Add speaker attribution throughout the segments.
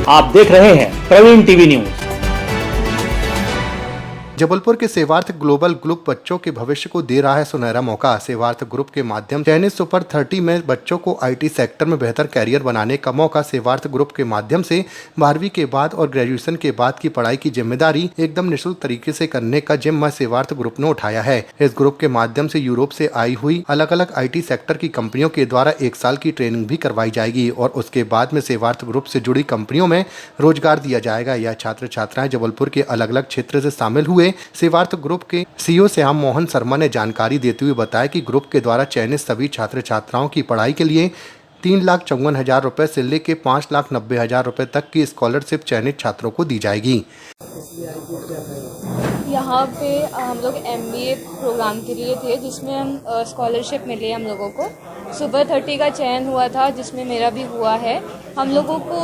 Speaker 1: आप देख रहे हैं प्रवीण टीवी न्यूज।
Speaker 2: जबलपुर के सेवार्थ ग्लोबल ग्रुप बच्चों के भविष्य को दे रहा है सुनहरा मौका। सेवार्थ ग्रुप के माध्यम से चयनित सुपर 30 में बच्चों को आईटी सेक्टर में बेहतर कैरियर बनाने का मौका। सेवार्थ ग्रुप के माध्यम से 12वीं के बाद और ग्रेजुएशन के बाद की पढ़ाई की जिम्मेदारी एकदम निःशुल्क तरीके से करने का जिम्मा सेवार्थ ग्रुप ने उठाया है। इस ग्रुप के माध्यम से यूरोप से आई हुई अलग अलग IT सेक्टर की कंपनियों के द्वारा 1 साल की ट्रेनिंग भी करवाई जाएगी और उसके बाद में सेवार्थ ग्रुप से जुड़ी कंपनियों में रोजगार दिया जाएगा। यह छात्र छात्राएं जबलपुर के अलग अलग क्षेत्र से शामिल हुए। सेवार्थ ग्रुप के CEO श्याम मोहन शर्मा ने जानकारी देते हुए बताया कि ग्रुप के द्वारा चयनित सभी छात्र छात्राओं की पढ़ाई के लिए 3,54,000 रुपए से लेकर 5,90,000 रुपए तक की स्कॉलरशिप चयनित छात्रों को दी जाएगी।
Speaker 3: यहाँ पे हम लोग MBA प्रोग्राम के लिए थे, जिसमें हम स्कॉलरशिप मिली हम लोगों को। सुपर 30 का चयन हुआ था, जिसमें मेरा भी हुआ है। हम लोगों को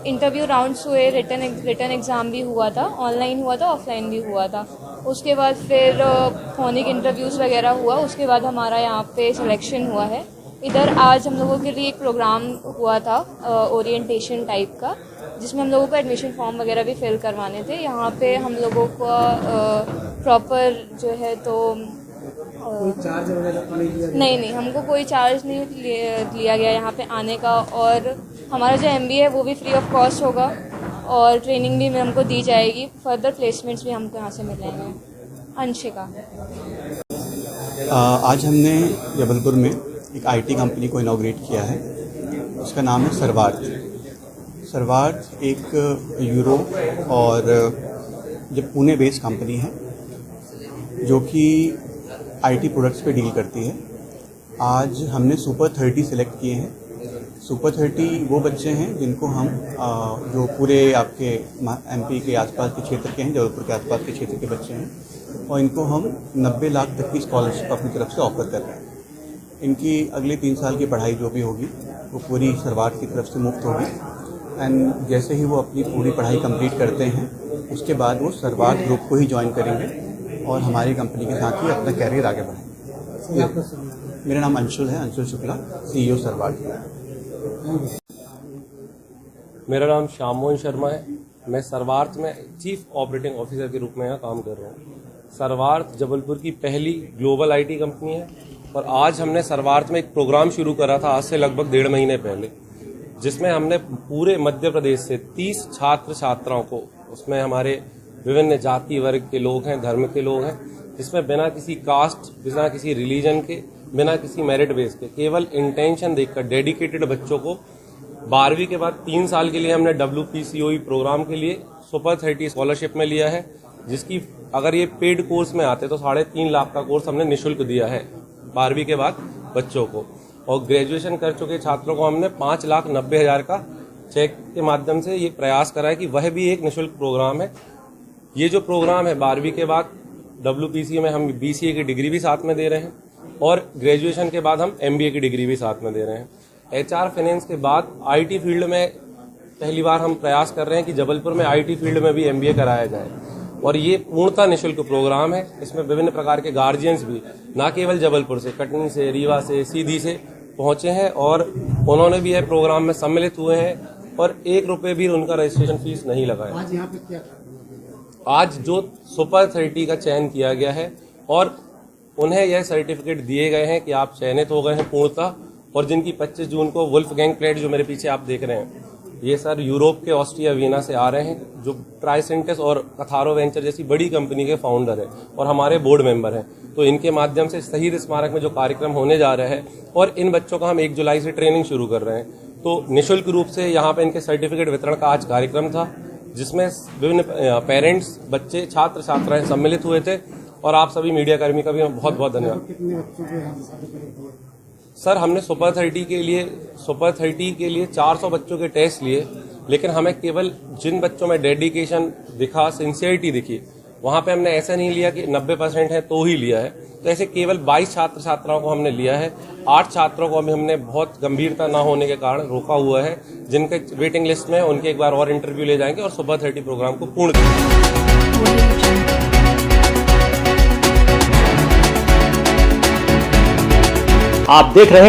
Speaker 3: इंटरव्यू राउंड्स हुए, रिटन एग्ज़ाम भी हुआ था, ऑनलाइन हुआ था, ऑफलाइन भी हुआ था। उसके बाद फिर फोनिक इंटरव्यूज़ वगैरह हुआ। उसके बाद हमारा यहाँ पे सिलेक्शन हुआ है। इधर आज हम लोगों के लिए एक प्रोग्राम हुआ था ओरिएंटेशन टाइप का, जिसमें हम लोगों को एडमिशन फॉर्म वगैरह भी फिल करवाने थे। यहाँ पे हम लोगों को प्रॉपर जो है तो
Speaker 4: कोई चार्ज वगैरह
Speaker 3: नहीं, हमको कोई चार्ज नहीं लिया गया यहाँ पे आने का। और हमारा जो MBA है वो भी फ्री ऑफ कॉस्ट होगा और ट्रेनिंग भी हमको दी जाएगी। फर्दर प्लेसमेंट्स भी हमको यहाँ से मिलेंगे। अंशिका।
Speaker 5: आज हमने जबलपुर में एक IT कंपनी को इनॉग्रेट किया है। उसका नाम है सर्वार्थ एक यूरोप और जब पुणे बेस्ड कंपनी है जो कि IT प्रोडक्ट्स पे डील करती है। आज हमने सुपर 30 सिलेक्ट किए हैं। सुपर 30 वो बच्चे हैं जिनको हम जो पूरे आपके MP के आसपास के क्षेत्र के हैं, जबलपुर के आसपास के क्षेत्र के बच्चे हैं, और इनको हम 90 लाख तक की स्कॉलरशिप अपनी तरफ से ऑफर कर रहे हैं। इनकी अगले 3 साल की पढ़ाई जो भी होगी वो पूरी सर्वार्थ की तरफ से मुफ्त होगी। एंड जैसे ही वो अपनी पूरी पढ़ाई कंप्लीट करते हैं उसके बाद वो सर्वार्थ ग्रुप को ही ज्वाइन करेंगे और हमारी कंपनी के साथ ही अपना कैरियर आगे बढ़ाएंगे। मेरा नाम अंशुल है, अंशुल शुक्ला, CEO सर्वार्थ।
Speaker 6: मेरा नाम श्याम मोहन शर्मा है। मैं सर्वार्थ में चीफ ऑपरेटिंग ऑफिसर के रूप में यहाँ काम कर रहा हूँ। सर्वार्थ जबलपुर की पहली ग्लोबल IT कंपनी है और आज हमने सर्वार्थ में एक प्रोग्राम शुरू करा था आज से लगभग 1.5 महीने पहले, जिसमें हमने पूरे मध्य प्रदेश से 30 छात्र छात्राओं को, उसमें हमारे विभिन्न जाति वर्ग के लोग हैं, धर्म के लोग हैं, जिसमें बिना किसी कास्ट, बिना किसी रिलीजन के, बिना किसी मेरिट बेस के, केवल इंटेंशन देखकर डेडिकेटेड बच्चों को 12वीं के बाद 3 साल के लिए हमने WPCOE प्रोग्राम के लिए सुपर 30 स्कॉलरशिप में लिया है, जिसकी अगर ये पेड कोर्स में आते तो 3.5 लाख का कोर्स हमने निःशुल्क दिया है 12वीं के बाद बच्चों को। और ग्रेजुएशन कर चुके छात्रों को हमने 5,90,000 का चेक के माध्यम से ये प्रयास करा है कि वह भी एक निःशुल्क प्रोग्राम है। ये जो प्रोग्राम है 12वीं के बाद WPC में हम BCA की डिग्री भी साथ में दे रहे हैं और ग्रेजुएशन के बाद हम MBA की डिग्री भी साथ में दे रहे हैं। HR फाइनेंस के बाद IT फील्ड में पहली बार हम प्रयास कर रहे हैं कि जबलपुर में IT फील्ड में भी MBA कराया जाए और ये पूर्णतः निःशुल्क प्रोग्राम है। इसमें विभिन्न प्रकार के गार्जियंस भी न केवल जबलपुर से, कटनी से, रीवा से, सीधी से पहुंचे हैं और उन्होंने भी यह प्रोग्राम में सम्मिलित हुए हैं और 1 रुपये भी उनका रजिस्ट्रेशन फीस नहीं लगा है।
Speaker 4: आज यहाँ पे क्या,
Speaker 6: आज जो सुपर 30 का चयन किया गया है और उन्हें यह सर्टिफिकेट दिए गए हैं कि आप चयनित हो गए हैं पूर्णतः, और जिनकी 25 जून को वुल्फगैंग प्लेट जो मेरे पीछे आप देख रहे हैं, ये सर यूरोप के ऑस्ट्रिया वीना से आ रहे हैं, जो ट्राइसेंटिस और कथारो वेंचर जैसी बड़ी कंपनी के फाउंडर हैं और हमारे बोर्ड मेंबर हैं। तो इनके माध्यम से शहीद स्मारक में जो कार्यक्रम होने जा रहा है और इन बच्चों का हम 1 जुलाई से ट्रेनिंग शुरू कर रहे हैं, तो निःशुल्क रूप से यहाँ पे इनके सर्टिफिकेट वितरण का आज कार्यक्रम था, जिसमें विभिन्न पेरेंट्स, बच्चे, छात्र छात्राएं सम्मिलित हुए थे और आप सभी मीडिया कर्मी का भी बहुत बहुत धन्यवाद।
Speaker 4: कितने बच्चों को यहाँ से
Speaker 6: सर हमने सुपर 30 के लिए 400 बच्चों के टेस्ट लिए, लेकिन हमें केवल जिन बच्चों में डेडिकेशन दिखा, सिंसियरिटी दिखी, वहां पे हमने ऐसा नहीं लिया कि 90% है तो ही लिया है। तो ऐसे केवल 22 छात्र छात्राओं को हमने लिया है। 8 छात्रों को अभी हमने बहुत गंभीरता न होने के कारण रोका हुआ है, जिनके वेटिंग लिस्ट में उनके एक बार और इंटरव्यू ले जाएंगे और सुपर 30 प्रोग्राम को पूर्ण
Speaker 1: आप देख रहे हैं